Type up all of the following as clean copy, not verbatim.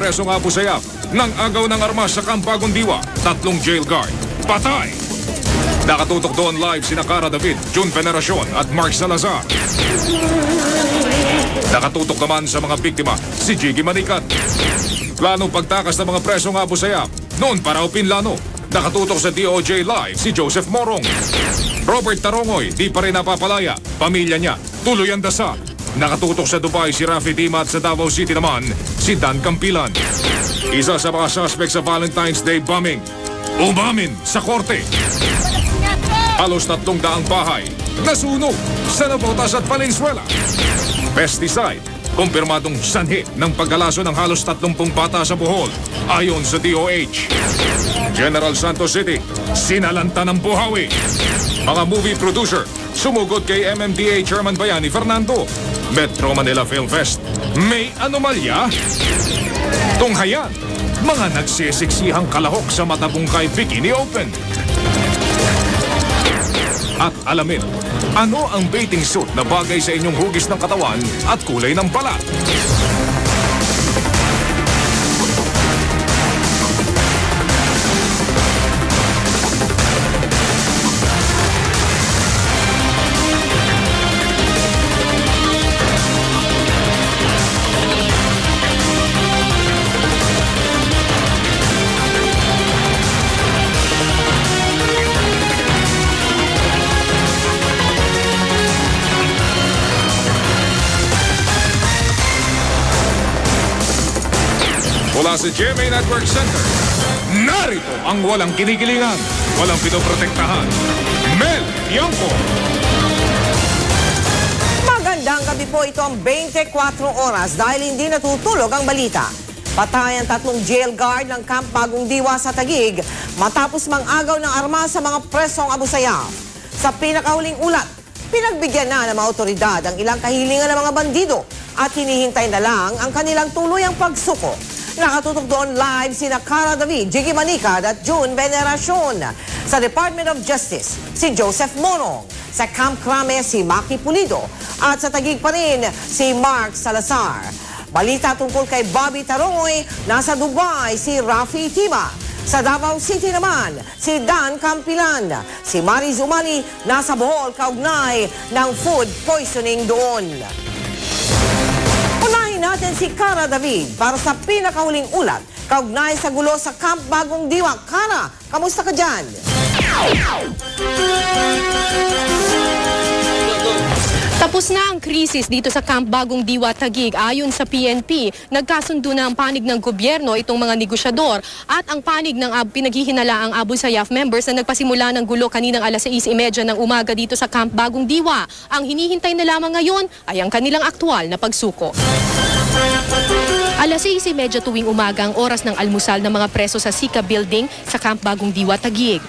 presong Abu Sayyaf ng agaw ng armas sa Camp Bagong Diwa. 3 jail guard. Patay! Nakatutok doon live sina Cara David, June Veneracion at Mark Salazar. Nakatutok naman sa mga biktima si Jiggy Manikat. Planong pagtakas ng mga presong Abu Sayyaf. Noon para Pinlano. Nakatutok sa DOJ Live si Joseph Morong. Robert Tarongoy, di pa rin napapalaya. Pamilya niya, tuloy ang dasa. Nakatutok sa Dubai si Rafi Dima at sa Davao City naman si Dan Campilan. Isa sa mga suspect sa Valentine's Day bombing. Umamin sa korte. Halos 300 bahay nasunog sa Navotas at Valenzuela. Pesticide, kumpirmadong sanhi ng paggalaso ng halos 30 bata sa Bohol ayon sa DOH. General Santos City, sinalanta ng buhawi. Mga movie producer, sumugod kay MMDA Chairman Bayani Fernando. Metro Manila Film Fest, may anomalya? Tunghayan, mga nagsisiksihang kalahok sa Matabungkay Bikini Open. At alamin, ano ang bathing suit na bagay sa inyong hugis ng katawan at kulay ng balat? Mula sa GMA Network Center, narito ang walang kinikilingan, walang pinoprotektahan, Mel Tiangco. Magandang gabi po, ito ang 24 oras dahil hindi natutulog ang balita. Patay ang 3 jail guard ng Camp Bagong Diwa sa Taguig matapos mang-agaw ng armas sa mga presong Abu Sayyaf. Sa pinakahuling ulat, pinagbigyan na ng mga otoridad ang ilang kahilingan ng mga bandido at hinihintay na lang ang kanilang tuluyang pagsuko. Nakatutok doon live sina Cara David, Jiggy Manikat at June Veneracion. Sa Department of Justice, si Joseph Morong. Sa Camp Crame, si Maki Pulido. At sa Taguig pa rin, si Mark Salazar. Balita tungkol kay Bobby Tarongoy, nasa Dubai, si Rafi Tima. Sa Davao City naman, si Dan Campilan. Si Mari Zumali, nasa Bohol, kaugnay ng food poisoning doon. Unahin natin si Cara David para sa pinakahuling ulat kaugnay sa gulo sa Camp Bagong Diwa. Cara, kamusta ka dyan? Tapos na ang krisis dito sa Camp Bagong Diwa, Taguig. Ayon sa PNP, nagkasundo na ang panig ng gobyerno, itong mga negosyador, at ang panig ng pinaghihinalaang Abu Sayyaf members na nagpasimula ng gulo kaninang alas 6:30 ng umaga dito sa Camp Bagong Diwa. Ang hinihintay na lamang ngayon ay ang kanilang aktwal na pagsuko. Alas 6:30 tuwing umaga ang oras ng almusal ng mga preso sa Sika Building sa Camp Bagong Diwa, Taguig.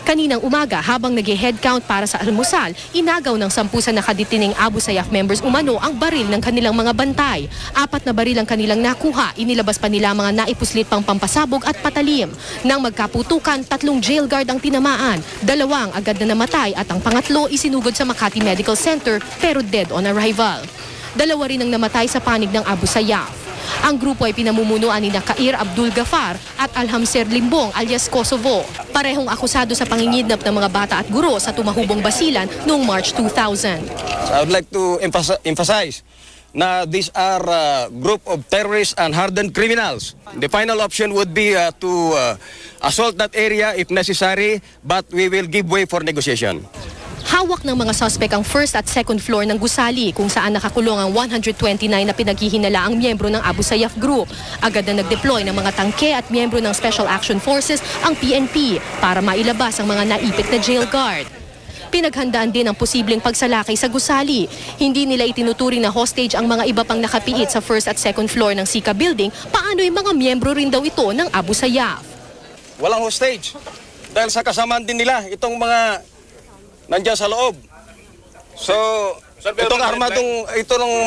Kaninang umaga, habang nag-head count para sa almusal, inagaw ng 10 sa nakadetining Abu Sayyaf members umano ang baril ng kanilang mga bantay. 4 na baril ang kanilang nakuha, inilabas pa nila mga naipuslit pang pampasabog at patalim. Nang magkaputukan, 3 jail guard ang tinamaan, 2 agad na namatay at ang pangatlo isinugod sa Makati Medical Center pero dead on arrival. 2 rin ang namatay sa panig ng Abu Sayyaf. Ang grupo ay pinamumunuan ni Kair Abdul Gafar at Alhamser Limbong alias Kosovo. Parehong akusado sa pangingidnap ng mga bata at guro sa tumahubong basilan noong March 2000. I would like to emphasize na these are a group of terrorists and hardened criminals. The final option would be to assault that area if necessary, but we will give way for negotiation. Hawak ng mga suspect ang first at second floor ng gusali kung saan nakakulong ang 129 na pinaghihinala ang miyembro ng Abu Sayyaf Group. Agad na nag-deploy ng mga tangke at miyembro ng Special Action Forces ang PNP para mailabas ang mga naipit na jail guard. Pinaghandaan din ang posibleng pagsalakay sa gusali. Hindi nila itinuturing na hostage ang mga iba pang nakapiit sa first at second floor ng Sika Building. Paano yung mga miyembro rin daw ito ng Abu Sayyaf? Walang hostage. Dahil sa kasamaan din nila itong mga nandiyan sa loob. So, itong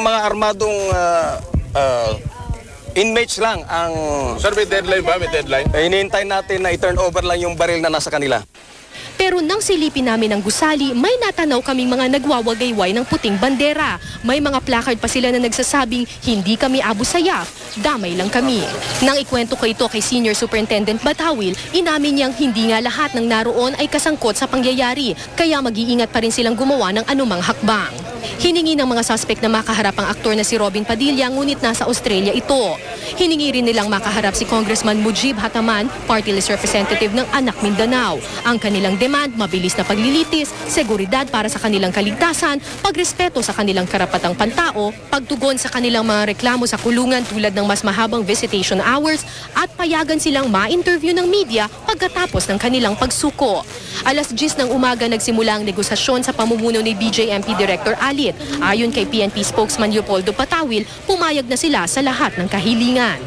mga armadong inmates lang ang... Sir, may deadline ba? May deadline? Hinihintay natin na i-turn over lang yung baril na nasa kanila. Pero nang silipin namin ang gusali, may natanaw kaming mga nagwawagayway ng puting bandera. May mga placard pa sila na nagsasabing, hindi kami Abu Sayyaf, damay lang kami. Nang ikwento ko ito kay Senior Superintendent Batawil, inamin niyang hindi nga lahat ng naroon ay kasangkot sa pangyayari, kaya mag-iingat pa rin silang gumawa ng anumang hakbang. Hiningi ng mga suspect na makaharap ang aktor na si Robin Padilla, ngunit nasa Australia ito. Hiningi rin nilang makaharap si Congressman Mujib Hataman, party list representative ng Anak Mindanao. Ang kanilang demand, mabilis na paglilitis, seguridad para sa kanilang kaligtasan, pagrespeto sa kanilang karapatang pantao, pagtugon sa kanilang mga reklamo sa kulungan tulad ng mas mahabang visitation hours, at payagan silang ma-interview ng media pagkatapos ng kanilang pagsuko. Alas 10 ng umaga nagsimula ang negosasyon sa pamumuno ni BJMP Director Alit. Ayon kay PNP spokesman Leopoldo Patawil, pumayag na sila sa lahat ng kahilingan.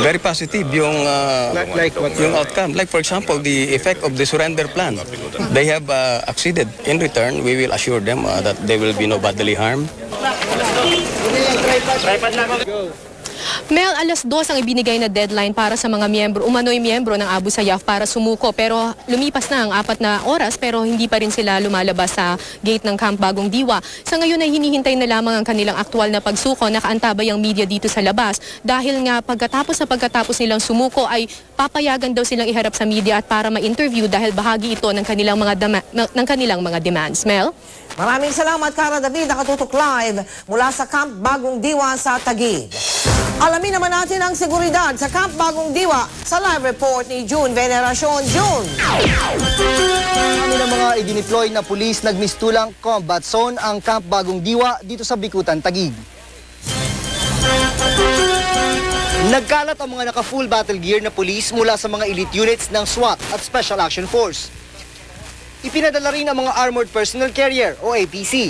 Very positive yung yung outcome. Like for example, the effect of the surrender plan. They have acceded. In return, we will assure them that there will be no bodily harm. Mel, alas 2 ang ibinigay na deadline para sa mga umano'y miyembro ng Abu Sayyaf para sumuko. Pero lumipas na ang 4 na oras pero hindi pa rin sila lumalabas sa gate ng Camp Bagong Diwa. Sa ngayon ay hinihintay na lamang ang kanilang aktual na pagsuko. Nakaantabay ang media dito sa labas. Dahil nga pagkatapos nilang sumuko ay papayagan daw silang iharap sa media at para ma-interview dahil bahagi ito ng kanilang mga demands. Mel? Maraming salamat, Cara David. Nakatutok live mula sa Camp Bagong Diwa sa Taguig. Alamin naman natin ang seguridad sa Camp Bagong Diwa sa live report ni June Veneracion. June! Kami ng mga idineploy na pulis nagmistulang combat zone ang Camp Bagong Diwa dito sa Bikutan, Taguig. Nagkalat ang mga naka-full battle gear na pulis mula sa mga elite units ng SWAT at Special Action Force. Ipinadala rin ang mga Armored Personnel Carrier o APC.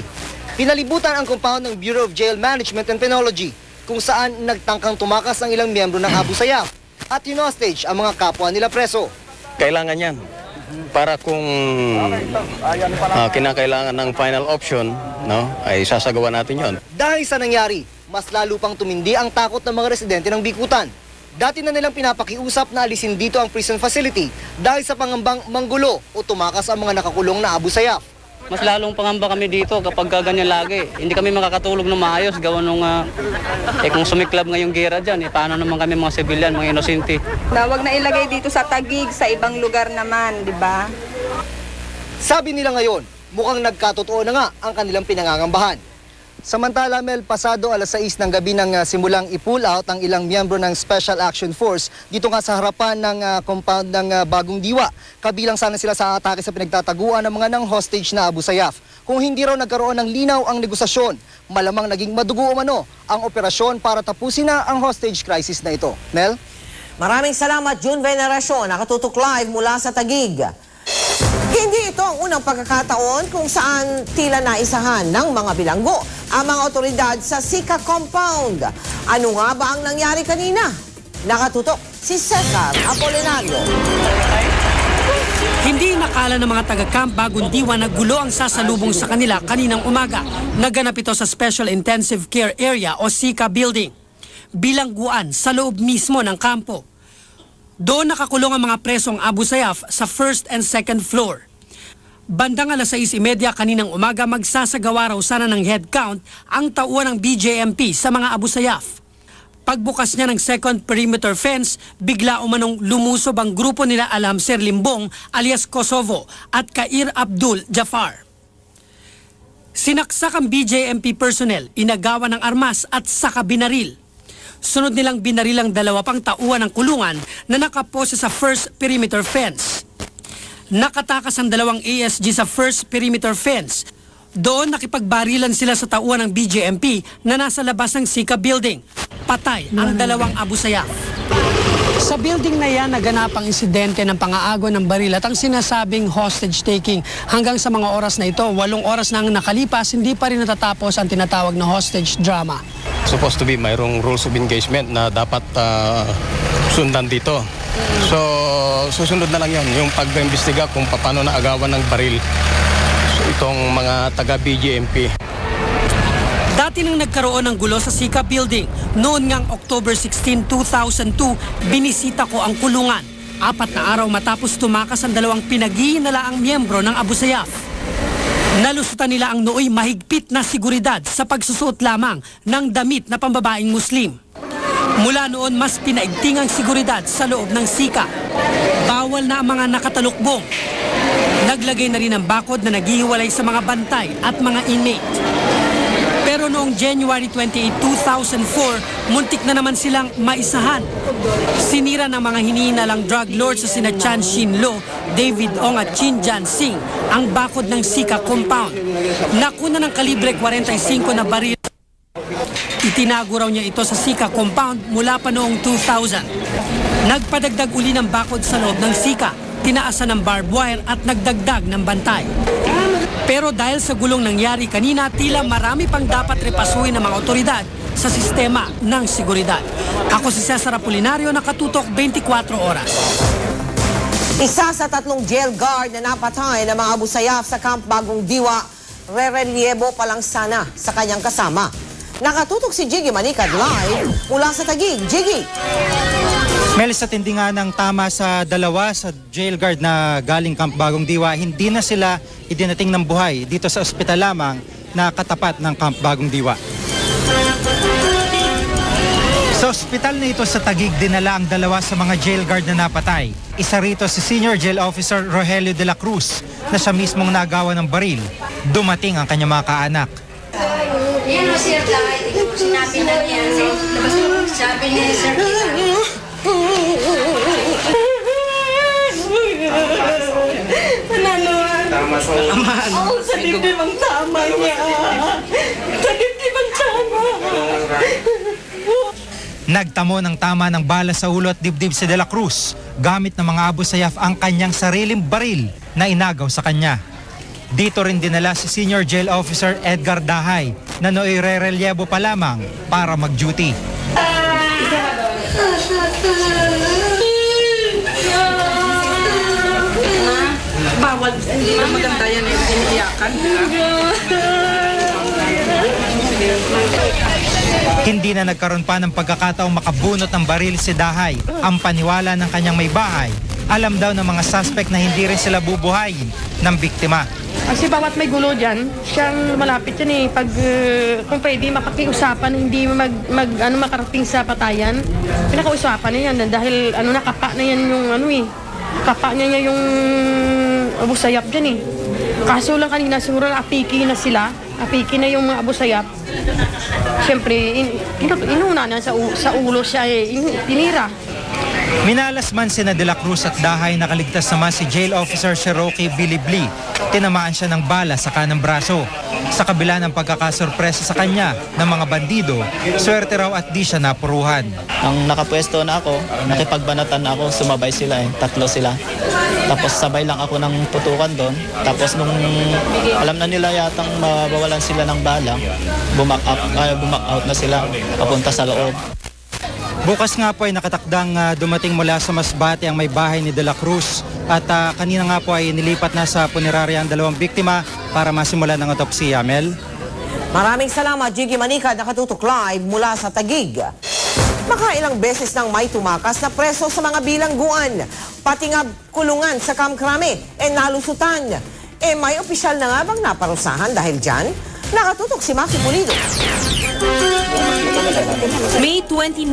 Pinalibutan ang compound ng Bureau of Jail Management and Penology kung saan nagtangkang tumakas ang ilang miyembro ng Abu Sayyaf at hinostage ang mga kapwa nila preso. Kailangan yan. Para kung kinakailangan ng final option, no, ay sasagawa natin yon. Dahil sa nangyari, mas lalo pang tumindi ang takot ng mga residente ng Bikutan. Dati na nilang pinapakiusap na alisin dito ang prison facility dahil sa pangambang manggulo o tumakas ang mga nakakulong na Abu Sayyaf. Mas lalong pangamba kami dito kapag ganyan lagi. Hindi kami makakatulog ng maayos gawa nung kung sumiklab ngayong gera dyan, paano naman kami mga sibilyan, mga inosente. Wag na ilagay dito sa Taguig, sa ibang lugar naman, di ba? Sabi nila ngayon, mukhang nagkatotoo na nga ang kanilang pinangangambahan. Samantala, Mel, pasado alas 6 ng gabi nang simulang i-pull out ang ilang miyembro ng Special Action Force dito nga sa harapan ng compound ng Bagong Diwa. Kabilang sana sila sa atake sa pinagtataguan ng mga hostage na Abu Sayyaf. Kung hindi raw nagkaroon ng linaw ang negosasyon, malamang naging madugo umano ang operasyon para tapusin na ang hostage crisis na ito. Mel? Maraming salamat, June Veneracion. Nakatutok live mula sa Taguig. Hindi ito ang unang pagkakataon kung saan tila naisahan ng mga bilanggo ang mga otoridad sa Sika Compound. Ano nga ba ang nangyari kanina? Nakatutok si Cesar Apolinario. Hindi nakala ng mga taga-Camp Bagong Diwa na gulo ang sasalubong sa kanila kaninang umaga. Naganap ito sa Special Intensive Care Area o SICA Building. Bilangguan sa loob mismo ng kampo. Doon nakakulong ang mga presong Abu Sayyaf sa first and second floor. Bandang alas 6:30 kaninang umaga magsasagawa raw sana ng head count ang tauhan ng BJMP sa mga Abu Sayyaf. Pagbukas niya ng second perimeter fence, bigla umanong lumusob ang grupo nila Alamser Limbong alias Kosovo at Kair Abdul Jafar. Sinaksak ang BJMP personnel, inagawan ng armas at saka binaril. Sunod nilang binaril ang 2 pang tauhan ng kulungan na nakapose sa first perimeter fence. Nakatakas ang 2 ASG sa first perimeter fence. Doon nakipagbarilan sila sa tauhan ng BJMP na nasa labas ng Sika Building. Patay ang 2 Abu Sayyaf. Sa building na yan, naganap ang insidente ng pang-aago ng baril at ang sinasabing hostage taking. Hanggang sa mga oras na ito, 8 oras na ang nakalipas, hindi pa rin natatapos ang tinatawag na hostage drama. Supposed to be mayroong rules of engagement na dapat sundan dito. So, susunod na lang yan, yung pag-imbestiga kung paano naagawan ng baril itong mga taga-BJMP. Dati nang nagkaroon ng gulo sa Sika Building, noon ngang October 16, 2002, binisita ko ang kulungan. 4 na araw matapos tumakas ang dalawang pinag-iinalaang miyembro ng Abu Sayyaf. Nalusutan nila ang nooy mahigpit na seguridad sa pagsusuot lamang ng damit na pambabaeng Muslim. Mula noon, mas pinaigting ang seguridad sa loob ng Sika. Bawal na ang mga nakatalukbong. Naglagay na rin ng bakod na naghihiwalay sa mga bantay at mga inmate. Pero noong January 28, 2004, muntik na naman silang maisahan. Sinira ng mga hinihinalang drug lords sa sina Chan Shin Lo, David Ong at Chin Jan Sing ang bakod ng Sika compound. Nakuna ng kalibre 45 na baril. Itinago raw niya ito sa Sika compound mula pa noong 2000. Nagpadagdag uli ng bakod sa loob ng Sika, tinaasan ng barbed wire at nagdagdag ng bantay. Pero dahil sa gulong nangyari kanina, tila marami pang dapat repasuhin ng mga otoridad sa sistema ng seguridad. Ako si Cesar Apolinario, nakatutok 24 oras. Isa sa 3 jail guard na napatay ng mga Abu Sayyaf sa Camp Bagong Diwa, rerelyebo pa lang sana sa kanyang kasama. Nakatutok si Jiggy Manicad live mula sa Taguig. Jiggy! Mel, sa tindi nga ng tama sa dalawa sa jail guard na galing Camp Bagong Diwa, hindi na sila idinating ng buhay dito sa ospital lamang na katapat ng Camp Bagong Diwa. Sa ospital na ito sa Taguig, dinala ang dalawa sa mga jail guard na napatay. Isa rito si Senior Jail Officer Rogelio de la Cruz na siya mismong nagawa ng baril. Dumating ang kanyang mga kaanak. Yan o sir, sinabi na niya. Sabi ni sir, Sa dibdib ang tama niya. Sa dibdib ang tama. Nagtamo ng tama ng bala sa ulo at dibdib si De La Cruz. Gamit ng mga Abu Sayyaf ang kanyang sariling baril na inagaw sa kanya. Dito rin dinala si Senior Jail Officer Edgar Dahay na nooy rerelyebo pa lamang para mag-duty. Bawal, hindi na maganda yan yung iniiyakan. Hindi na nagkaroon pa ng pagkakataong makabunot ng baril si Dahay. Ang paniwala ng kanyang may bahay, alam daw ng mga suspect na hindi rin sila bubuhayin ng biktima. Kasi bawat may gulo dyan, siyang malapit yan eh. Pag kung pwede mapakiusapan, hindi makarating sa patayan, pinakausapan na yan dahil nakapa na yan yung kapa niya yung Abu Sayyaf dyan eh. Kaso lang kanina siguro apiki na sila, apiki na yung mga Abu Sayyaf. Siyempre, inuna na sa ulo siya eh, tinira. Minalas man sina De La Cruz at Dahay, nakaligtas naman si Jail Officer Cherokee Bilibli. Tinamaan siya ng bala sa kanang braso. Sa kabila ng pagkakasurpresa sa kanya ng mga bandido, swerte raw at di siya napuruhan. Ang nakapwesto na ako, nakipagbanatan na ako, sumabay sila 3 sila. Tapos sabay lang ako ng putukan doon. Tapos nung alam na nila yatang mabawalan sila ng bala, bumak out na sila papunta sa loob. Bukas nga po ay nakatakdang dumating mula sa Masbate ang may bahay ni De La Cruz at kanina nga po ay nilipat na sa punerarya ang 2 biktima para masimulan ang otopsiya. Mel? Maraming salamat, Jiggy Manicad, nakatutok live mula sa Taguig. Makailang beses nang may tumakas na preso sa mga bilangguan, pati nga kulungan sa Camp Crame, nalusutan. May opisyal na nga bang naparusahan dahil dyan? Nakatutok si Maki Pulido. May 29,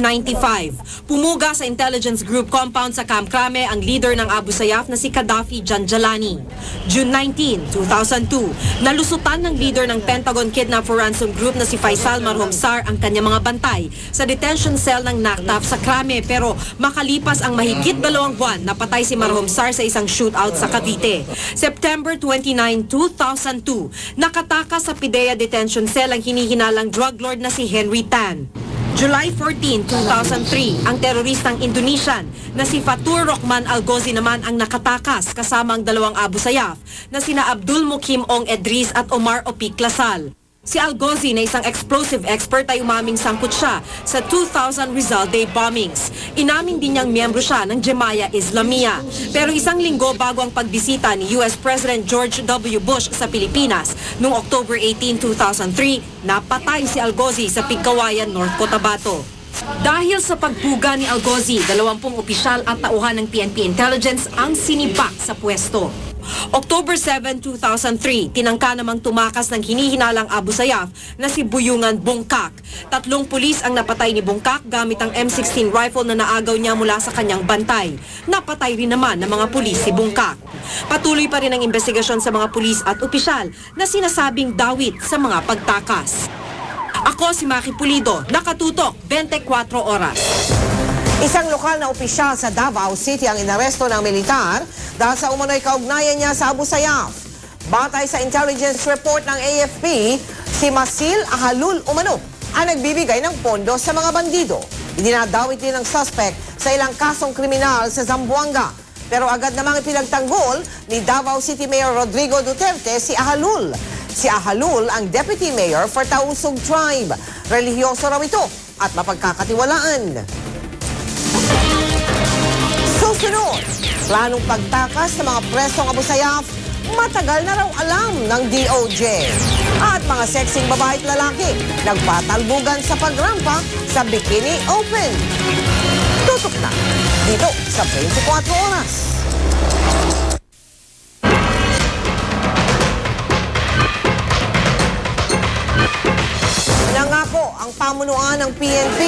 1995, pumuga sa intelligence group compound sa Camp Crame ang leader ng Abu Sayyaf na si Gaddafi Janjalani. June 19, 2002, nalusutan ng leader ng Pentagon Kidnap for Ransom Group na si Faisal Marhomsar ang kanyang mga bantay sa detention cell ng NACTAF sa Crame, pero makalipas ang mahigit 2 buwan, napatay si Marhomsar sa isang shootout sa Cavite. September 29, 2002, nakatakas sa PIDEA detention cell ang hinihinalang drug lord na si Henry Tan. July 14, 2003, ang teroristang Indonesian na si Fatur Rohman Algozi naman ang nakatakas kasama ang 2 Abu Sayyaf na sina Abdul Mukim Ong Edris at Omar Opik Lasal. Si Algozi na isang explosive expert ay umaming sangkot siya sa 2000 Rizal Day bombings. Inamin din niyang miyembro siya ng Jemaah Islamiyah. Pero isang linggo bago ang pagbisita ni US President George W. Bush sa Pilipinas, noong October 18, 2003, napatay si Algozi sa Pigkawayan, North Cotabato. Dahil sa pagpuga ni Algozi, 20 opisyal at tauhan ng PNP Intelligence ang sinibak sa pwesto. October 7, 2003, tinangka namang tumakas ng hinihinalang Abu Sayyaf na si Buyungan Bongkak. 3 pulis ang napatay ni Bongkak gamit ang M16 rifle na naagaw niya mula sa kanyang bantay. Napatay rin naman ng mga pulis si Bongkak. Patuloy pa rin ang investigasyon sa mga pulis at opisyal na sinasabing dawit sa mga pagtakas. Ako si Maki Pulido, nakatutok 24 oras. Isang lokal na opisyal sa Davao City ang inaresto ng militar dahil sa umano'y kaugnayan niya sa Abu Sayyaf. Batay sa intelligence report ng AFP, si Masil Ahalul umano ang nagbibigay ng pondo sa mga bandido. Idinadawit din ng suspect sa ilang kasong kriminal sa Zamboanga. Pero agad namang ipinagtanggol ni Davao City Mayor Rodrigo Duterte si Ahalul. Si Ahalul ang Deputy Mayor for Tausug Tribe. Relihiyoso raw ito at mapagkakatiwalaan. Susunod, planong pagtakas sa mga presong Abu Sayyaf, matagal na raw alam ng DOJ. At mga sexing babae at lalaki, nagpatalbugan sa pagrampa sa Bikini Open. Tutok na dito sa 24 oras. Nangako ang pamunuan ng PNP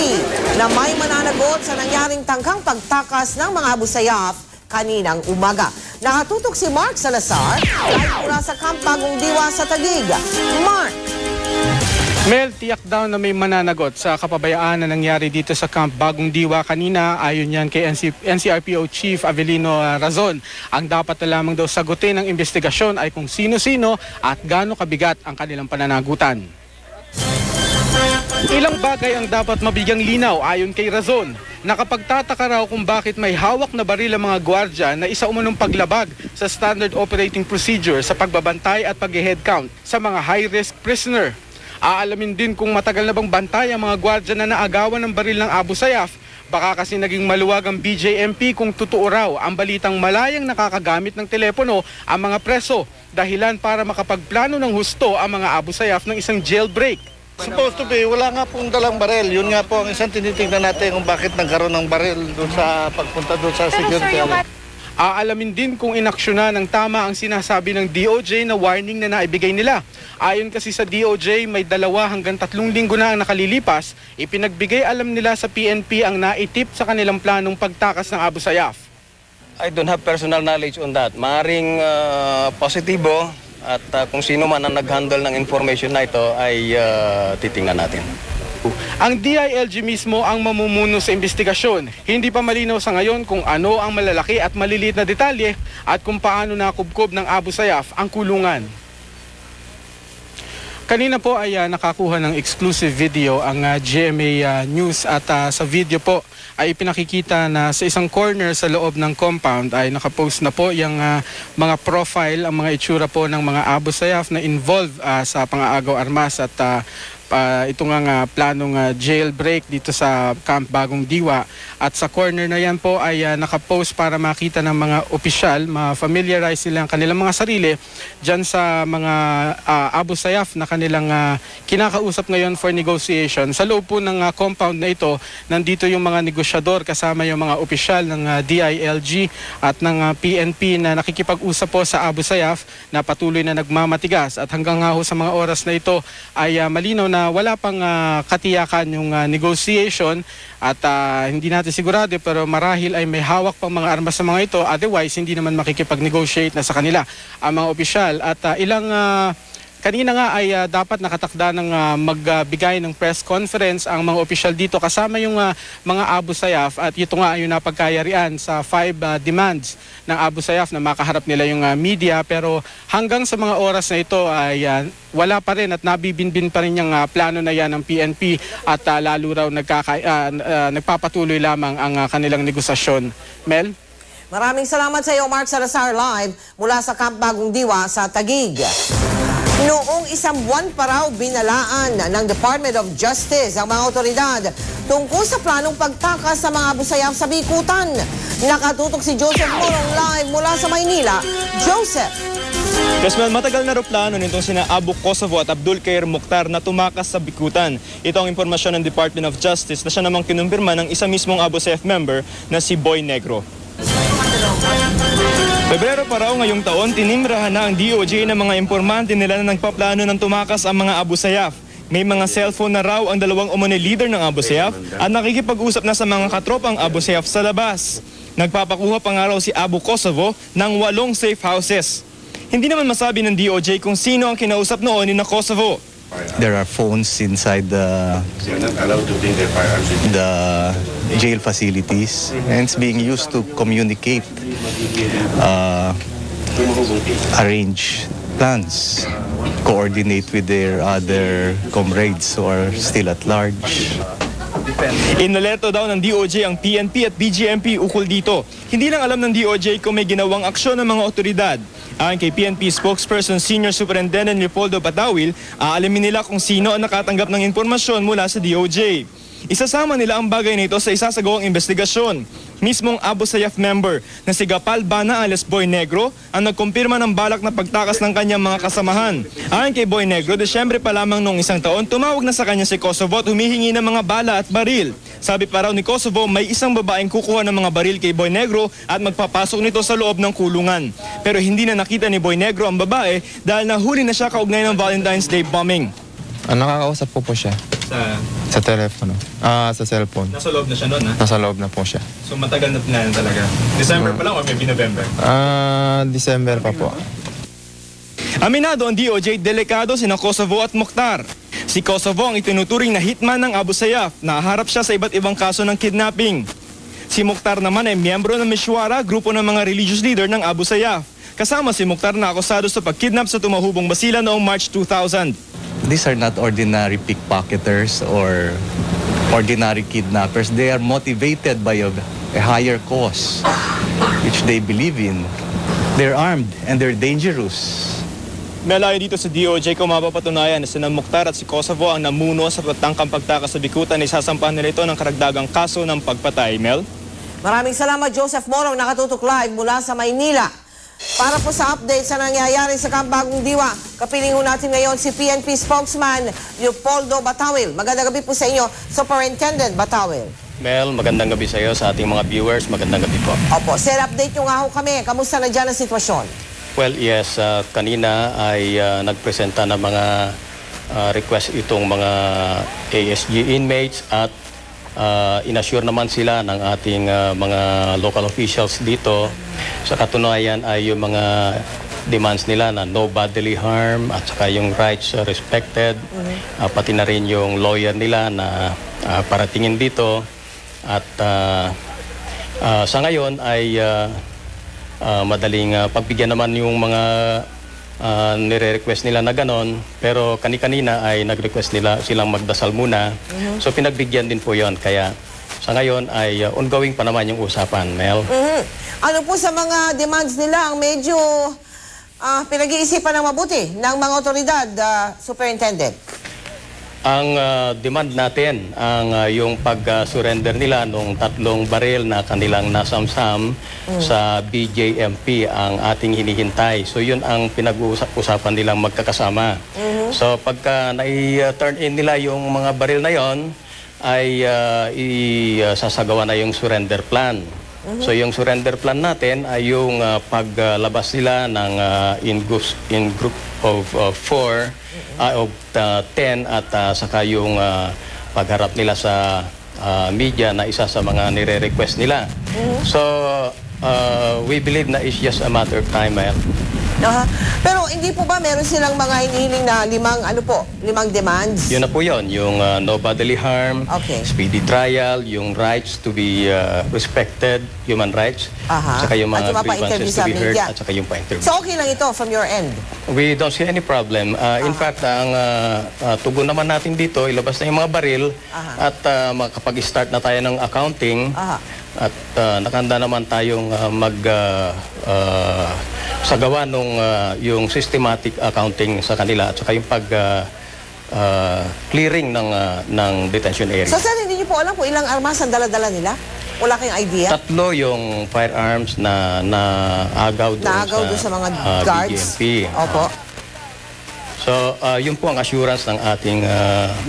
na may mananagot sa nangyaring tangkang pagtakas ng mga Abu Sayyaf kaninang umaga. Nakatutok si Mark Salazar live mula sa Camp Bagong Diwa sa Taguig. Mark! Mel, tiyak daw na may mananagot sa kapabayaan na nangyari dito sa Camp Bagong Diwa kanina. Ayon yan kay NCRPO Chief Avelino Razon. Ang dapat na lamang daw sagutin ng investigasyon ay kung sino-sino at gaano kabigat ang kanilang pananagutan. Ilang bagay ang dapat mabigyang linaw ayon kay Razon. Nakapagtataka raw kung bakit may hawak na baril ang mga gwardya na isa umunong paglabag sa standard operating procedure sa pagbabantay at pag-headcount sa mga high-risk prisoner. Aalamin din kung matagal na bang bantay ang mga gwardya na naagawan ng baril ng Abu Sayyaf. Baka kasi naging maluwag ang BJMP kung totoo raw ang balitang malayang nakakagamit ng telepono ang mga preso, dahilan para makapagplano ng husto ang mga Abu Sayyaf ng isang jailbreak. Supposed to be, wala nga pong dalang baril. Yun nga po ang isang tinitingnan natin kung bakit nagkaroon ng baril doon sa pagpunta doon sa security. Aalamin din kung inaksyonan ng tama ang sinasabi ng DOJ na warning na naibigay nila. Ayon kasi sa DOJ, may 2 hanggang 3 linggo na ang nakalilipas. Ipinagbigay alam nila sa PNP ang naitip sa kanilang planong pagtakas ng Abu Sayyaf. I don't have personal knowledge on that. Maaring positibo at kung sino man ang nag-handle ng information na ito ay titingnan natin. Ang DILG mismo ang mamumuno sa investigasyon. Hindi pa malinaw sa ngayon kung ano ang malalaki at maliliit na detalye at kung paano nakubkob ng Abu Sayyaf ang kulungan. Kanina po ay nakakuha ng exclusive video ang GMA News at sa video po ay pinakikita na sa isang corner sa loob ng compound ay nakapost na po yung mga profile, ang mga itsura po ng mga Abu Sayyaf na involved sa pang-aagaw armas at ito nga planong jailbreak dito sa Camp Bagong Diwa. At sa corner na yan po ay nakapost para makita ng mga opisyal, ma-familiarize sila ang kanilang mga sarili dyan sa mga Abu Sayyaf na kanilang kinakausap ngayon for negotiation. Sa loob po ng compound na ito, nandito yung mga negosyador kasama yung mga opisyal ng DILG at ng PNP na nakikipag-usap po sa Abu Sayyaf na patuloy na nagmamatigas. At hanggang nga ho sa mga oras na ito ay malinaw na wala pang katiyakan yung negotiation at hindi natin sigurado pero marahil ay may hawak pang mga armas sa mga ito, otherwise hindi naman makikipag-negotiate na sa kanila ang mga opisyal. At kanina nga ay dapat nakatakda ng magbigay ng press conference ang mga opisyal dito kasama yung mga Abu Sayyaf at ito nga ay yung napagkayarian sa 5 demands ng Abu Sayyaf na makaharap nila yung media, pero hanggang sa mga oras na ito ay wala pa rin at nabibinbin pa rin yung plano na yan ng PNP at lalo raw nagpapatuloy lamang ang kanilang negosasyon. Mel? Maraming salamat sa iyo, Mark Salazar, live mula sa Camp Bagong Diwa sa Taguig. Noong isang buwan pa raw binalaan ng Department of Justice ang mga otoridad tungkol sa planong pagtakas sa mga Abu Sayyaf sa Bikutan. Nakatutok si Joseph Morong live mula sa Maynila. Joseph! Yes, well, matagal na plano nitong sina Abu Kosovo at Abdul Khair Mukhtar na tumakas sa bikutan. Ito ang impormasyon ng Department of Justice na siya namang kinumpirma ng isa mismong Abu Sayyaf member na si Boy Negro. Pebrero pa raw ngayong taon, tinimbrahan na ang DOJ ng mga impormante nila na nagpaplano ng tumakas ang mga Abu Sayyaf. May mga cellphone na raw ang dalawang umano'y leader ng Abu Sayyaf at nakikipag-usap na sa mga katropang Abu Sayyaf sa labas. Nagpapakuha pa nga raw si Abu Kosovo ng 8 safe houses. Hindi naman masabi ng DOJ kung sino ang kinausap noon ni na Kosovo. There are phones inside the jail facilities and it's being used to communicate, arrange plans, coordinate with their other comrades who are still at large. Inalerto daw ng DOJ ang PNP at BGMP ukol dito. Hindi lang alam ng DOJ kung may ginawang aksyon ng mga otoridad. Ayon kay PNP spokesperson Senior Superintendent Leopoldo Batawil, aalamin nila kung sino ang nakatanggap ng impormasyon mula sa DOJ. Isasama nila ang bagay nito sa isasagawang investigasyon. Mismong Abu Sayyaf member na si Gapal Bana alias Boy Negro ang nagkumpirma ng balak na pagtakas ng kanyang mga kasamahan. Ayon kay Boy Negro, Desyembre pa lamang noong isang taon, tumawag na sa kanya si Kosovo at humihingi ng mga bala at baril. Sabi pa raw ni Kosovo, may isang babaeng kukuha ng mga baril kay Boy Negro at magpapasok nito sa loob ng kulungan. Pero hindi na nakita ni Boy Negro ang babae dahil nahuli na siya kaugnay ng Valentine's Day bombing. Nakakausap po siya. Sa telepono. Sa cellphone. Nasa loob na siya noon, ha? Nasa loob na po siya. So matagal na plan talaga. December pa lang o maybe November? December pa po. Aminado ang DOJ, delikado sina Kosovo at Mukhtar. Si Kosovo ang itinuturing na hitman ng Abu Sayyaf. Naharap siya sa iba't ibang kaso ng kidnapping. Si Mukhtar naman ay miyembro ng Mishwara, grupo ng mga religious leader ng Abu Sayyaf. Kasama si Mukhtar na akusado sa pagkidnap sa tumahubong Basila noong March 2000. These are not ordinary pickpocketers or ordinary kidnappers. They are motivated by a higher cause which they believe in. They're armed and they're dangerous. Nalayo dito sa DOJ kung mapapatunayan na sina Mukhtar at si Kosovo ang namuno sa pagtangkang pagtakas sa bikutan, isasampahan nila ito ng karagdagang kaso ng pagpatay. Mel? Maraming salamat, Joseph Morong, nakatutok live mula sa Maynila. Para po sa update sa nangyayari sa Camp Bagong Diwa, kapiling ho natin ngayon si PNP spokesman Leopoldo Batawil. Magandang gabi po sa inyo, Superintendent Batawil. Mel, magandang gabi sa iyo, sa ating mga viewers, magandang gabi po. Opo, sir, update nyo nga ho kami. Kamusta na dyan ang sitwasyon? Well, yes, kanina ay nagpresenta ng mga request itong mga ASG inmates at inassure naman sila ng ating mga local officials dito. Sa katunayan ay yung mga demands nila na no bodily harm at saka yung rights respected, pati na rin yung lawyer nila na paratingin dito. At sa ngayon ay madaling pagbigyan naman yung mga nire-request nila na ganon, pero kani-kanina ay nag-request nila silang magdasal muna. So pinagbigyan din po yon, kaya sa ngayon ay ongoing pa naman yung usapan, Mel. Ano po sa mga demands nila ang medyo pinag-iisipan ng mabuti ng mga otoridad, Superintendent? Ang demand natin, ang yung pag-surrender nila nung 3 baril na kanilang nasamsam sa BJMP ang ating hinihintay. So yun ang pinag-uusapan nilang magkakasama. So pagka nai-turn in nila yung mga baril na yon, ay isasagawa na yung surrender plan. So yung surrender plan natin ay yung paglabas nila ng in group of 4 of 10 at saka yung pagharap nila sa media na isa sa mga nire-request nila. So we believe na it's just a matter of time. Pero hindi po ba meron silang mga hinihiling na 5 demands? Yun na po yun, yung no bodily harm, speedy trial, yung rights to be respected, human rights, saka yung mga grievances to be heard, at saka yung pa-interview. So okay lang ito from your end? We don't see any problem. In fact, ang tugon naman natin dito, ilabas na yung mga baril at makapag-start na tayo ng accounting at nakahanda naman tayong sagawa nung yung systematic accounting sa kanila at saka yung clearing ng detention area. So sir, hindi niyo po alam kung ilang armas ang dala-dala nila? Wala kayong idea? Tatlo yung firearms na naagaw Naagaw doon sa mga guards? BGMP. Opo. So, yun po ang assurance ng ating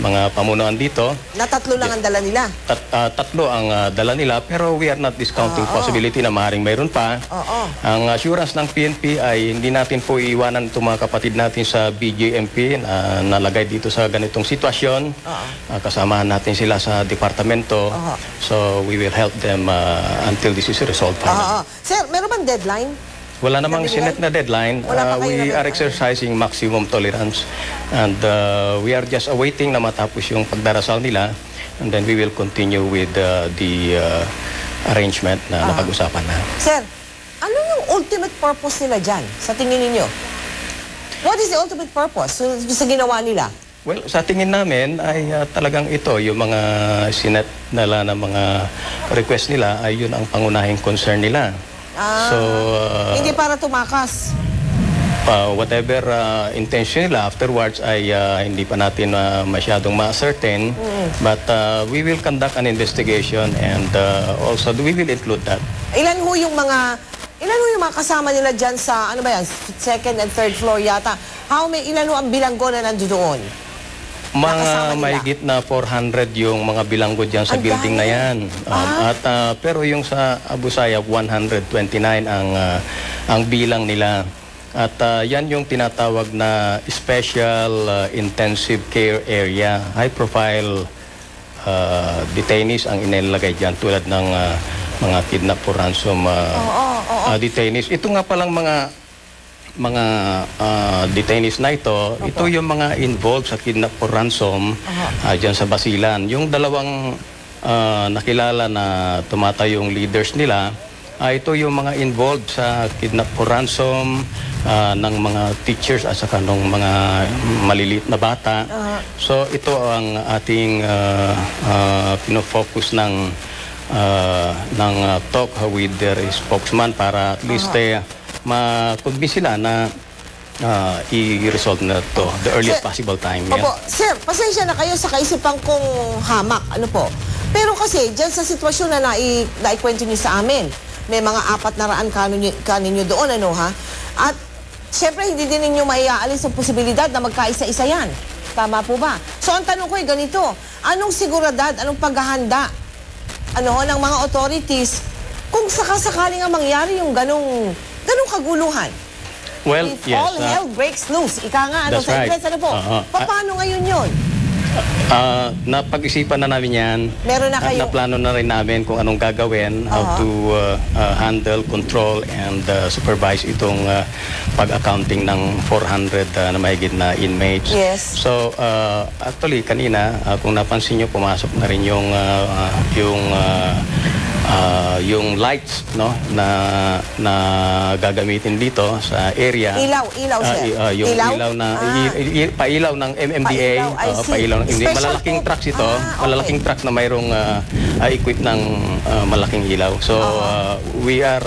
mga pamunuan dito. Na tatlo lang ang dala nila? Tatlo ang dala nila, pero we are not discounting possibility na maaaring mayroon pa. Ang assurance ng PNP ay hindi natin po iiwanan itong mga kapatid natin sa BJMP na nalagay dito sa ganitong sitwasyon. Kasamahan natin sila sa departamento. So, we will help them until this is resolved. Sir, meron bang deadline? Wala namang sinet na deadline. We are exercising maximum tolerance and we are just awaiting na matapos yung pagdarasal nila and then we will continue with the arrangement na napag-usapan na. Sir, ano yung ultimate purpose nila dyan sa tingin ninyo? What is the ultimate purpose sa ginawa nila? Well, sa tingin namin ay talagang ito, yung mga sinet nila na mga request nila ay yun ang pangunahing concern nila. Hindi para tumakas. Whatever intention nila afterwards ay hindi pa natin masyadong ma-ascertain. But we will conduct an investigation and also we will include that. Ilan ho yung mga kasama nila dyan sa, ano ba yan, second and third floor yata? Ilan ho ang bilanggo na nandoon? Mga mahigit na 400 yung mga bilanggo dyan sa building na yan. Pero yung sa Abu Sayyaf, 129 ang bilang nila. At yan yung tinatawag na Special Intensive Care Area. High profile detainees ang inilagay dyan tulad ng mga kidnap for ransom detainees. Ito nga palang mga detainees na ito, ito yung mga involved sa kidnap for ransom dyan sa Basilan. Yung dalawang nakilala na tumatayong leaders nila, ito yung mga involved sa kidnap for ransom ng mga teachers at saka ng mga maliliit na bata. So ito ang ating pinofocus ng talk with their spokesman para at least makumbin sila na i-resolve na to the earliest possible time. Opo, sir, pasensya na kayo sa kaisipan kong hamak. Ano po? Pero kasi, dyan sa sitwasyon na naikwento niyo sa amin, may mga 400 kaninyo doon, ano ha? At syempre, hindi din ninyo maiaalis ang posibilidad na magkaisa-isa yan. Tama po ba? So, ang tanong ko ay ganito, anong siguradad, anong paghahanda ng mga authorities kung sakasakaling ang mangyari yung ganong kaguluhan? Well, If yes. all hell breaks loose, ika nga, That's sa right. Ingles, ano po? Paano ngayon yun? Napag-isipan na namin yan. Meron na kayo? Naplano na rin namin kung anong gagawin, how to handle, control, and supervise itong pag-accounting ng 400 na mahigit na inmates. Yes. So, actually, kanina, kung napansin nyo, pumasok na rin yung lights na gagamitin dito sa area. Ilaw, sir. Yung ilaw na pailaw ng MMDA, pailaw ng MMDA. Malalaking trucks ito, malalaking trucks na mayroong equip ng malaking ilaw. So we are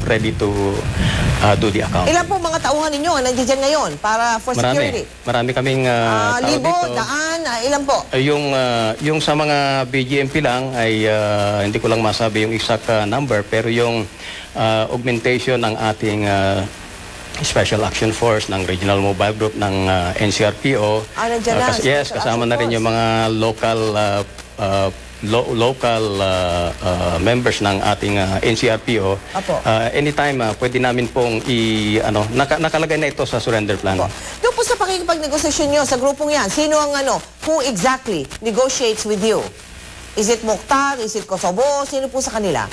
ready to do the account. Ilan po mga tauhan ninyo ang nandiyan ngayon para for security? Marami kaming tao libo, dito. daan, ilan po? Yung sa mga BGMP lang ay hindi ko lang masabi yung exact number, pero yung augmentation ng ating Special Action Force ng Regional Mobile Group ng NCRPO. Nandiyan na. Yes, kasama na rin yung mga local members ng ating NCRPO. Anytime pwede namin pong nakalagay na ito sa surrender plan. Doon po sa pakikipagnegosasyon nyo sa grupong yan, sino ang who exactly negotiates with you? Is it Mokhtar? Is it Kosovo? Sino po sa kanila?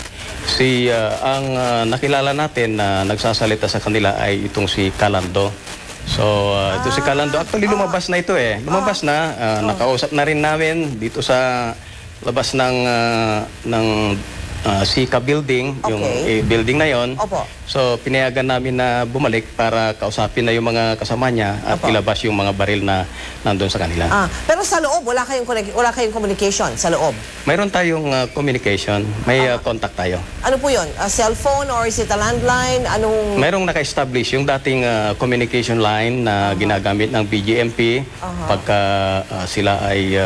Ang nakilala natin na nagsasalita sa kanila ay itong si Calando. So, ito si Calando. Actually, lumabas na ito eh. Lumabas na. Nakausap na rin namin dito sa labas ng Sika building, yung building na yon. So, pinayagan namin na bumalik para kausapin na yung mga kasama niya at ilabas yung mga baril na nandun sa kanila. Pero sa loob, wala kayong communication sa loob? Mayroon tayong communication. May contact tayo. Ano po yun? A cellphone or is it a landline? Mayroong naka-establish yung dating communication line na ginagamit ng BGMP pagka sila ay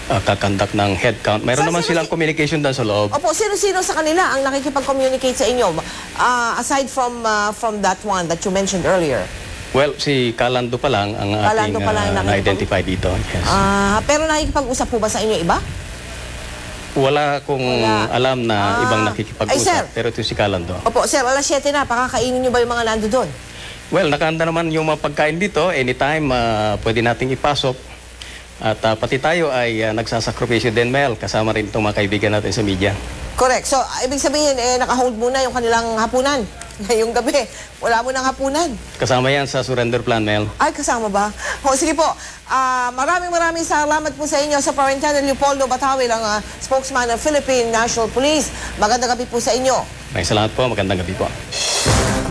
kakandak ng head count. Mayroon naman silang communication doon sa loob. Opo, sino-sino sa kanila ang nakikipag-communicate sa inyo? Aside from that one that you mentioned earlier. Well, si Calando pa lang ang ating na-identify dito. Yes. Pero nakikipag-usap po ba sa inyo iba? Wala akong alam na ibang nakikipag-usap. Ay, sir. Pero ito si Calando. Opo, sir, alas 7 na. Pakakainin niyo ba yung mga nando doon? Well, nakahanda naman yung mga pagkain dito. Anytime, pwede nating ipasok. At pati tayo ay nagsasakripisyo din, Mel. Kasama rin itong mga kaibigan natin sa media. Correct. So, ibig sabihin, naka-hold muna yung kanilang hapunan. Ngayong gabi, wala mo ng hapunan. Kasama yan sa surrender plan, Mel. Ay, kasama ba? O, sige po. Maraming salamat po sa inyo sa Superintendent Leopoldo Batawil, ang spokesman ng Philippine National Police. Magandang gabi po sa inyo. May salamat po. Magandang gabi po.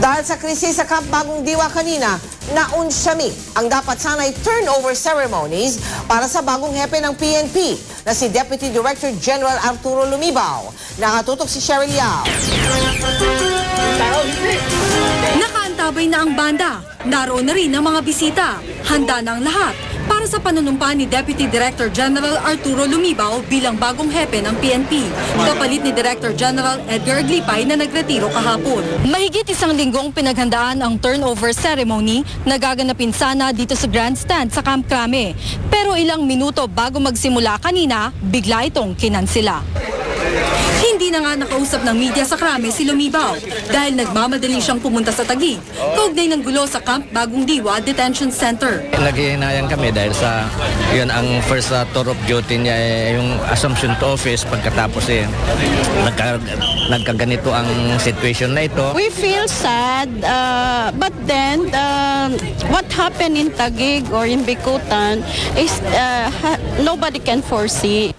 Dahil sa krisis sa Camp Bagong Diwa kanina, naunsyami ang dapat sana'y turnover ceremonies para sa bagong hepe ng PNP na si Deputy Director General Arturo Lumibao. Nakatutok si Cheryl Yao. Nakaantabay na ang banda. Naroon na rin ang mga bisita. Handa na ang lahat para sa panunumpa ni Deputy Director General Arturo Lumibao bilang bagong hepe ng PNP. Kapalit ni Director General Edgar Aglipay na nagretiro kahapon. Mahigit isang linggong pinaghandaan ang turnover ceremony na gaganapin sana dito sa grandstand sa Camp Crame. Pero ilang minuto bago magsimula kanina, bigla itong kinansela. Hindi na nga nakausap ng media sa Crame si Lumibao dahil nagmamadali siyang pumunta sa Taguig, kaugnay ng gulo sa Camp Bagong Diwa Detention Center. Naghihinayang kami dahil sa yun ang first tour of duty niya yung assumption to office pagkatapos nagkaganito ang situation na ito. We feel sad, but then what happened in Taguig or in Bicutan is nobody can foresee.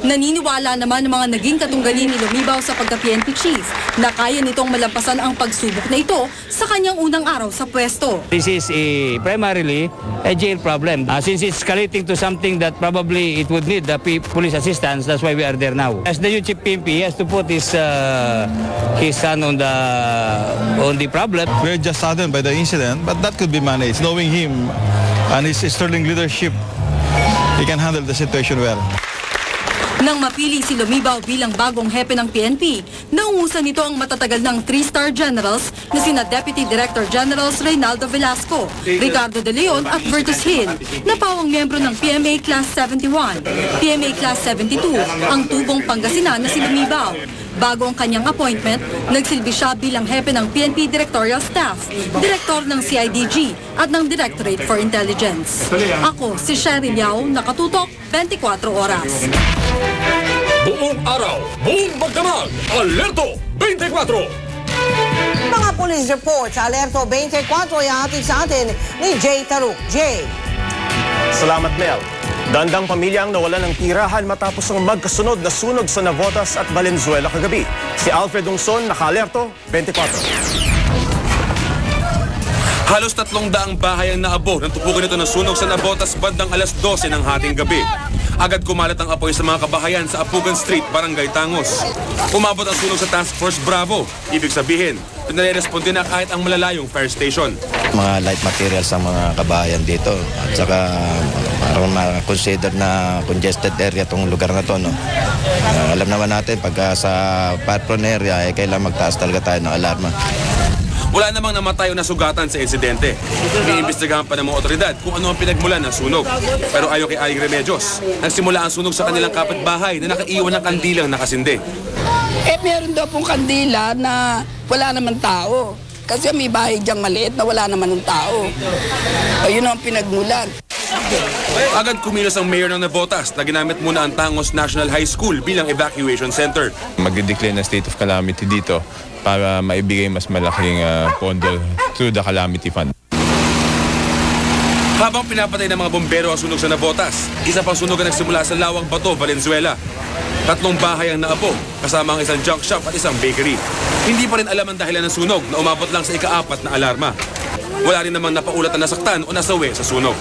Naniniwala naman ng mga naging katunggali ni Lumibao sa pagka-PNP chief na kaya nitong malampasan ang pagsubok na ito sa kanyang unang araw sa pwesto. This is primarily a jail problem. Since it's escalating to something that probably it would need the police assistance, that's why we are there now. As the new chief PNP, he has to put his son on the problem. We're just saddened by the incident, but that could be managed. Knowing him and his sterling leadership, he can handle the situation well. Nang mapili si Lumibao bilang bagong hepe ng PNP, naungusan nito ang matatagal ng 3-star generals na sina Deputy Director Generals Reynaldo Velasco, Ricardo De Leon at Bertus Hill, na pawang miyembro ng PMA Class 71, PMA Class 72, ang tubong Pangasinan na si Lumibao. Bago ang kanyang appointment, nagsilbi siya bilang hepe ng PNP Directorial Staff, Direktor ng CIDG at ng Directorate for Intelligence. Ako, si Cheryl Yao, nakatutok 24 oras. Buong araw, buong magdamag, Alerto 24! Mga police reports sa Alerto 24 ihahatid sa atin ni Jay Taruk. Jay. Salamat, Mel. Dandang pamilyang nawalan ng tirahan matapos ang magkasunod na sunog sa Navotas at Valenzuela kagabi. Si Alfred Ungson, naka-Alerto 24. Halos 300 bahay ang naabo ng tupukan nito ng sunog sa Navotas bandang alas 12 ng hating gabi. Agad kumalat ang apoy sa mga kabahayan sa Apugan Street, Barangay Tangos. Umabot ang sunog sa Task Force Bravo. Ibig sabihin, pinare-responde na kahit ang malalayong fire station. Mga light materials ang mga kabahayan dito. At saka parang na-consider na congested area itong lugar na to. No? Alam naman natin, pagka sa fire-prone area, kailangan magtaas talaga tayo ng alarma. Wala namang namatay o nasugatan sa insidente. Iniimbestigahan pa ng mga otoridad kung ano ang pinagmulan ng sunog. Pero ayon kay Aling Remedios, nagsimula ang sunog sa kanilang kapitbahay na nakaiwan ng kandilang nakasindi. Meron daw pong kandila na wala naman tao. Kasi may bahay diyang maliit na wala naman ng tao. Ayun ang pinagmulan. Agad kumilos ang mayor ng Navotas na ginamit muna ang Tangos National High School bilang evacuation center. Mag-declare na state of calamity dito para maibigay mas malaking pondo through the calamity fund. Habang pinapatay ng mga bombero ang sunog sa Navotas, isa pang sunog ang nagsimula sa Lawang Bato, Valenzuela. 3 bahay ang naabo, kasama ang isang junk shop at isang bakery. Hindi pa rin alam ang dahilan ng sunog na umabot lang sa ika-4 na alarma. Wala rin namang napaulat na nasaktan o nasawi sa sunog.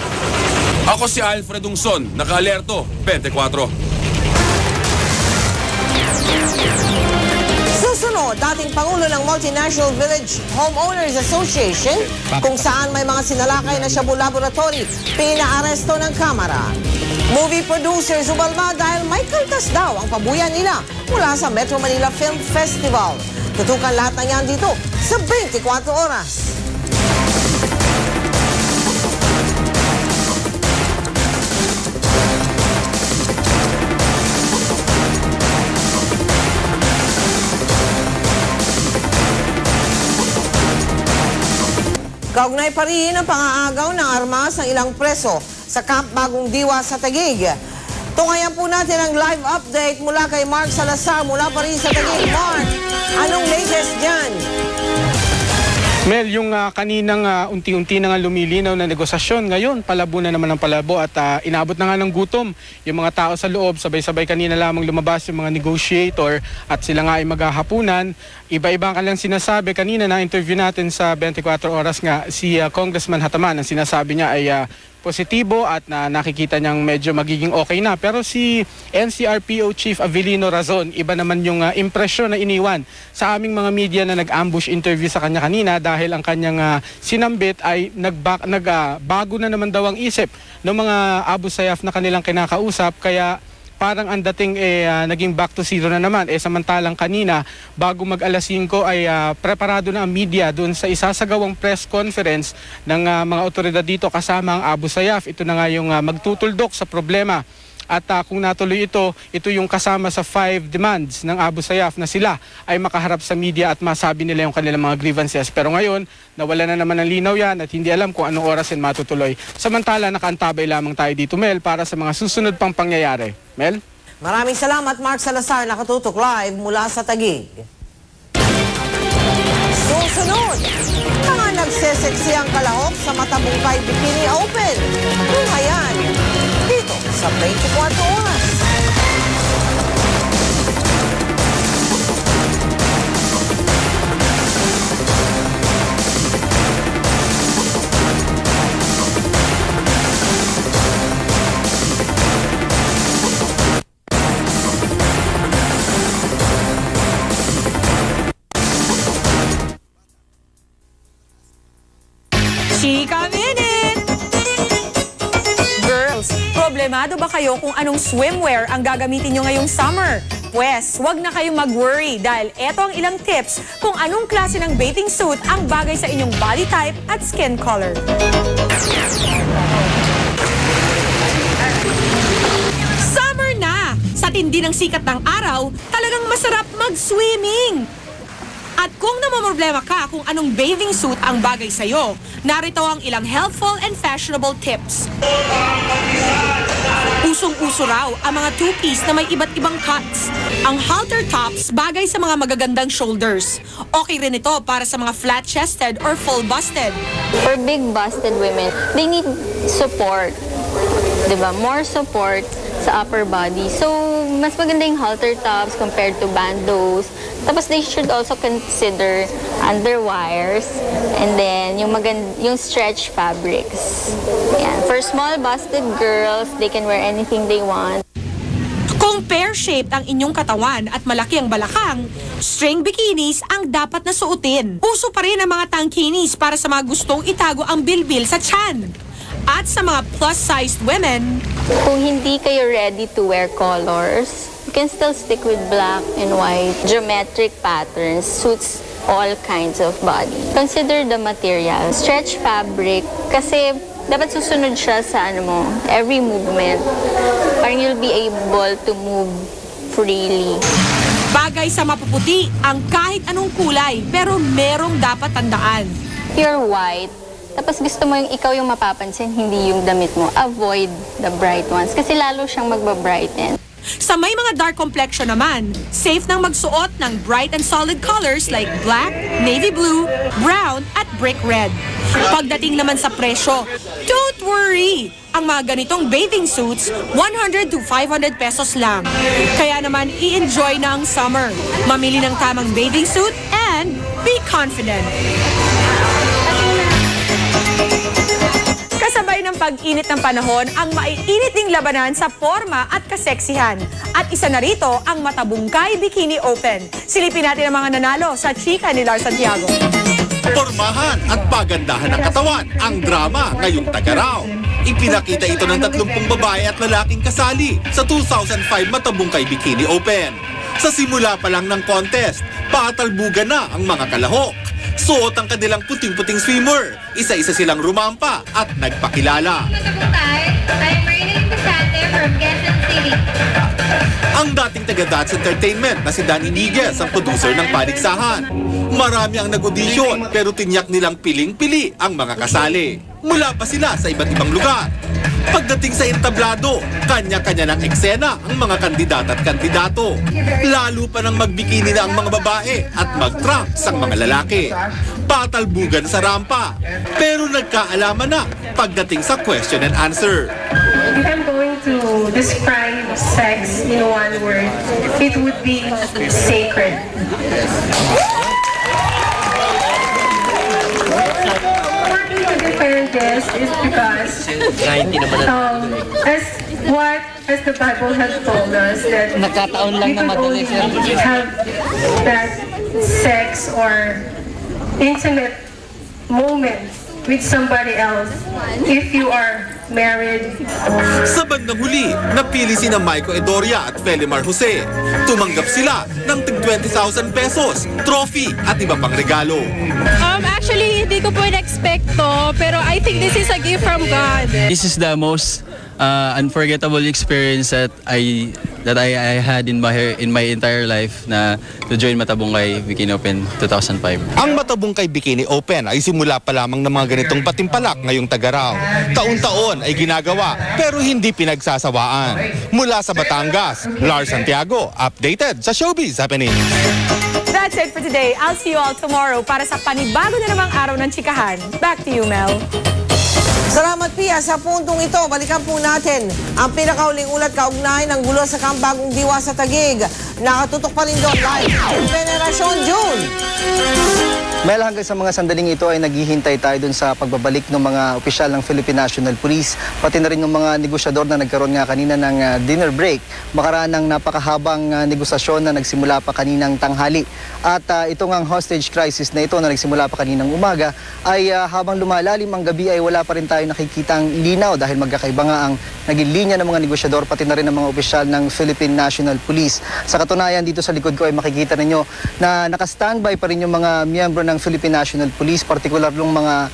Ako si Alfred Ungson, naka-Alerto 24. Susunod, dating Pangulo ng Multinational Village Homeowners Association, kung saan may mga sinalakay na Shabu Laboratory, pinaaresto ng Kamara. Movie producers umalma dahil may kaltas daw ang pabuyan nila mula sa Metro Manila Film Festival. Tutukan lahat ng yan dito sa 24 oras. Kaugnay pa rin ang pangaagaw ng armas ng ilang preso sa Camp Bagong Diwa sa Taguig. Tungayan po natin ang live update mula kay Mark Salazar mula pa rin sa Taguig. Mark, anong latest dyan? Mel, yung kaninang unti-unti na nga lumilinaw na negosasyon, ngayon palabo na naman ang palabo at inabot na nga ng gutom yung mga tao sa loob. Sabay-sabay kanina lamang lumabas yung mga negotiator at sila nga ay maghahapunan. Iba-iba ang kanilang sinasabi. Kanina na interview natin sa 24 oras nga si Congressman Hataman. Ang sinasabi niya ay positibo at nakikita niyang medyo magiging okay na. Pero si NCRPO Chief Avelino Razon, iba naman yung impresyon na iniwan sa aming mga media na nag-ambush interview sa kanya kanina dahil ang kanyang sinambit ay bago na naman daw ang isip ng mga Abu Sayyaf na kanilang kinakausap, kaya parang ang dating naging back to zero na naman. Samantalang kanina, bago mag alas 5 ay preparado na ang media doon sa isasagawang press conference ng mga otoridad dito kasama ang Abu Sayyaf. Ito na nga yung magtutuldok sa problema. At kung natuloy ito yung kasama sa 5 demands ng Abu Sayyaf na sila ay makaharap sa media at masabi nila yung kanilang mga grievances. Pero ngayon, nawala na naman ng linaw yan at hindi alam kung anong oras yan matutuloy. Samantala, nakaantabay lamang tayo dito, Mel, para sa mga susunod pang pangyayari. Mel? Maraming salamat, Mark Salazar, nakatutok live mula sa Taguig. Susunod, mga nagseseksi ang kalahok sa Matabungkay Bikini Open. Ayan, dito sa 24 oras. Chika Minute! Girls, problemado ba kayo kung anong swimwear ang gagamitin nyo ngayong summer? Pwes, wag na kayong mag-worry dahil eto ang ilang tips kung anong klase ng bathing suit ang bagay sa inyong body type at skin color. Summer na! Sa tindi ng sikat ng araw, talagang masarap mag-swimming! At kung namamroblema ka kung anong bathing suit ang bagay sa'yo, narito ang ilang helpful and fashionable tips. Usong-uso raw ang mga two-piece na may iba't ibang cuts. Ang halter tops bagay sa mga magagandang shoulders. Okay rin ito para sa mga flat-chested or full-busted. For big-busted women, they need support. Diba? More support sa upper body. So, mas maganda yung halter tops compared to bandos. Tapos they should also consider underwires and then yung stretch fabrics. Yan. For small-busted girls, they can wear anything they want. Kung pear-shaped ang inyong katawan at malaki ang balakang, string bikinis ang dapat na suotin. Uso pa rin ang mga tankinis para sa mga gustong itago ang bilbil sa tiyan. At sa mga plus-sized women, kung hindi kayo ready to wear colors, you can still stick with black and white. Geometric patterns suits all kinds of body. Consider the material. Stretch fabric kasi dapat susunod siya sa every movement. Parang you'll be able to move freely. Bagay sa mapuputi ang kahit anong kulay pero merong dapat tandaan. You're white. Tapos gusto mo yung ikaw yung mapapansin, hindi yung damit mo. Avoid the bright ones kasi lalo siyang magbabrighten. Sa may mga dark complexion naman, safe nang magsuot ng bright and solid colors like black, navy blue, brown, at brick red. Pagdating naman sa presyo, don't worry! Ang mga ganitong bathing suits, 100 to 500 pesos lang. Kaya naman, i-enjoy na ang summer. Mamili ng tamang bathing suit and be confident. Kasabay ng pag-init ng panahon ang maiinit ding labanan sa forma at kaseksihan. At isa na rito ang Matabungkay Bikini Open. Silipin natin ang mga nanalo sa chika ni Lars Santiago. Pormahan at pagandahan ng katawan ang drama ngayong Tagaraw. Ipinakita ito ng 30 babae at lalaking kasali sa 2005 Matabungkay Bikini Open. Sa simula pa lang ng contest, patalbugan na ang mga kalahok. Suot ang kanilang puting-puting swimmer. Isa-isa silang rumampa at nagpakilala. I'm Rainy Pisate from Quezon City. Ang dating taga-That's Entertainment na si Danny Niguez ang producer ng paligsahan. Marami ang nag-audition pero tinyak nilang piling-pili ang mga kasali. Mula pa sila sa iba't ibang lugar. Pagdating sa entablado, kanya-kanya ng eksena ang mga kandidata at kandidato. Lalo pa nang magbikini na ang mga babae at mag-trunks ang mga lalaki. Patalbugan sa rampa. Pero nagkaalaman na pagdating sa question and answer. If I'm going to describe sex in one word, it would be sacred. Wanting to defend this is because as the Bible has told us that Nagkataon lang you na could madali, only sir. have that sex or intimate moment with somebody else if you are married. Sa bandang huli, napili sina Maiko Edoria at Felimar Jose. Tumanggap sila ng tig 20,000 pesos, trophy at iba pang regalo. Actually, hindi ko po in-expect to, pero I think this is a gift from God. This is the most unforgettable experience that I had in my entire life na to join Matabungkay Bikini Open 2005. Ang Matabungkay Bikini Open ay simula pa lamang ng mga ganitong patimpalak ngayong Tagaraw. Taon-taon ay ginagawa pero hindi pinagsasawaan. Mula sa Batangas, Lars Santiago, updated sa Showbiz Happening. That's it for today. I'll see you all tomorrow para sa panibago na namang araw ng chikahan. Back to you, Mel. Salamat, Pia. Sa puntong ito, balikan po natin ang pinakauling ulat kaugnay ng gulo sa Kampagong Diwa sa Taguig. Nakatutok pa rin doon live. Venerasyon June. Mel, hanggang sa mga sandaling ito ay naghihintay tayo dun sa pagbabalik ng mga opisyal ng Philippine National Police, pati na rin ng mga negosyador na nagkaroon nga kanina ng dinner break, makaraan ng napakahabang negosasyon na nagsimula pa kaninang tanghali. At ito nga hostage crisis na ito na nagsimula pa kaninang umaga ay habang lumalalim ang gabi ay wala pa rin tayo nakikitang linaw dahil magkakaiba nga ang naging linya ng mga negosyador pati na rin ng mga opisyal ng Philippine National Police. Sa katunayan, dito sa likod ko ay makikita ninyo na naka-standby pa rin yung mga miyembro ng Philippine National Police, particular yung mga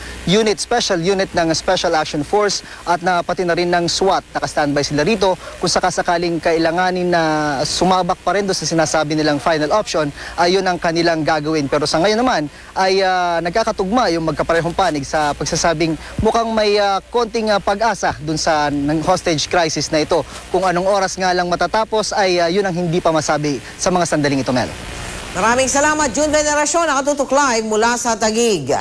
special unit ng Special Action Force at na pati na rin ng SWAT. Naka-standby sila rito kung sakasakaling kailanganin na sumabak pa rin doon sa sinasabi nilang final option, ay yun ang kanilang gagawin. Pero sa ngayon naman ay nagkakatugma yung magkaparehong panig sa pagsasabing mukhang may konting pag-asa doon sa hostage crisis na ito. Kung anong oras nga lang matatapos ay yun ang hindi pa masabi sa mga sandaling ito, Mel. Maraming salamat, June Venerasyon, nakatutok live mula sa Taguig.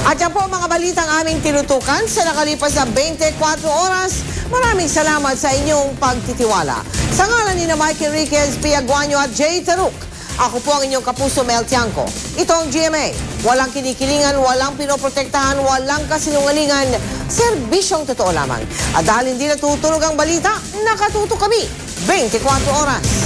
At yan po ang mga balitang aming tinutukan sa nakalipas na 24 oras. Maraming salamat sa inyong pagtitiwala. Sa ngalan ni Mike Enriquez, Pia Guanyo at Jay Taruk, ako po ang inyong kapuso Mel Tiangco. Ito ang GMA. Walang kinikilingan, walang pinoprotektahan, walang kasinungalingan. Serbisyong totoo lamang. At dahil hindi natutulog ang balita, nakatutok kami 24 oras.